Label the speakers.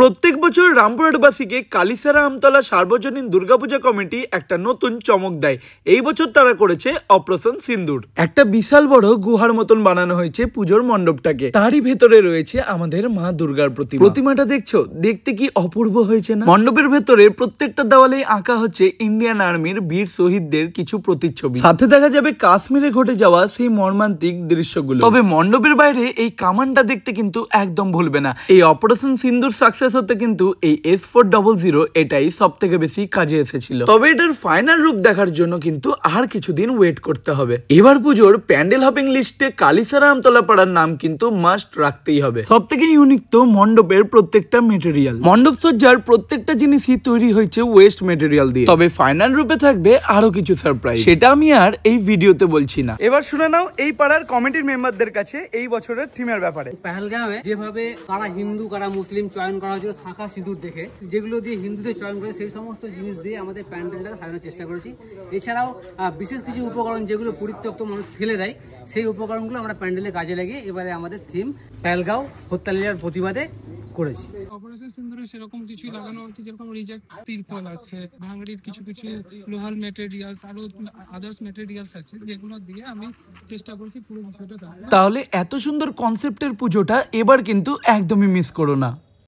Speaker 1: প্রত্যেক বছর রামপুরহাটবাসীকে কালিসারা আমতলা সার্বজনীন দুর্গাপূজা কমিটি একটা নতুন চমক দেয়। এই বছর তারা করেছে অপারেশন সিন্দুর। একটা বিশাল বড় গুহার মতন বানানো হয়েছে পুজোর মণ্ডপটাকে। তারই ভেতরে রয়েছে আমাদের মা দুর্গার প্রতিমাটা দেখছো, দেখতে কি অপূর্ব হয়েছে না? মণ্ডপের ভেতরে প্রত্যেকটা দেওয়ালেই আঁকা হচ্ছে ইন্ডিয়ান আর্মির বীর শহীদদের কিছু প্রতিচ্ছবি। সাথে দেখা যাবে কাশ্মীরে ঘটে যাওয়া সেই মর্মান্তিক দৃশ্যগুলো। তবে মণ্ডপের বাইরে এই কামানটা দেখতে কিন্তু একদম ভুলবে না। এই অপারেশন সিন্দুর সাকসেস হতে কিন্তু এই S400 এটাই সব থেকে বেশি কাজে এসেছিল। তবে এটার ফাইনাল রূপ দেখার জন্য কিন্তু আর কিছুদিন ওয়েট করতে হবে। এবার পুজোর প্যান্ডেল হপিং লিস্টে কালিসারা আমতলা পাড়ার নাম কিন্তু মাস্ট রাখতেই হবে। সব থেকে ইউনিক তো মণ্ডপের প্রত্যেকটা মেটেরিয়াল। মণ্ডপ সজ্জার প্রত্যেকটা জিনিসই তৈরি হয়েছে ওয়েস্ট মেটেরিয়াল দিয়ে। তবে ফাইনাল রূপে থাকবে আরো কিছু সারপ্রাইজ, সেটা আমি আর এই ভিডিওতে বলছি না। এবার শুনে নাও এই পাড়ার কমিটির মেম্বারদের কাছে এই বছরের থিমের ব্যাপারে।
Speaker 2: পহেলগাঁওয়ে যেভাবে কারা হিন্দু কারা মুসলিম চয়ন করা হয়েছিল শাঁখা সিঁদুর দেখে, যেগুলো দিয়ে হিন্দুদের চয়ন করে সেই সমস্ত জিনিস দিয়ে আমাদের প্যান্ডেলটাকে সাজানোর চেষ্টা করেছি। এছাড়াও বিশেষ কিছু উপকরণ যেগুলো পরিত্যক্ত মানুষ ফেলে দেয়, সেই উপকরণগুলো আমরা প্যান্ডেলে কাজে লাগিয়ে এবারে আমাদের থিম পহেলগাঁও হত্যালীলার প্রতিবাদে করেছি।
Speaker 3: অপারেশন সিন্দুরে সেরকম কিছুই লাগানো হচ্ছে, যেরকম রিজেক্ট তিরপল আছে, ভাঙড়ির কিছু কিছু লোহার মেটেরিয়ালস, আরো আদার্স মেটেরিয়ালস আছে, যেগুলো দিয়ে আমি চেষ্টা করছি পুরো বিষয়টা।
Speaker 1: তাহলে এত সুন্দর কনসেপ্টের পুজোটা এবার কিন্তু একদমই মিস করো না।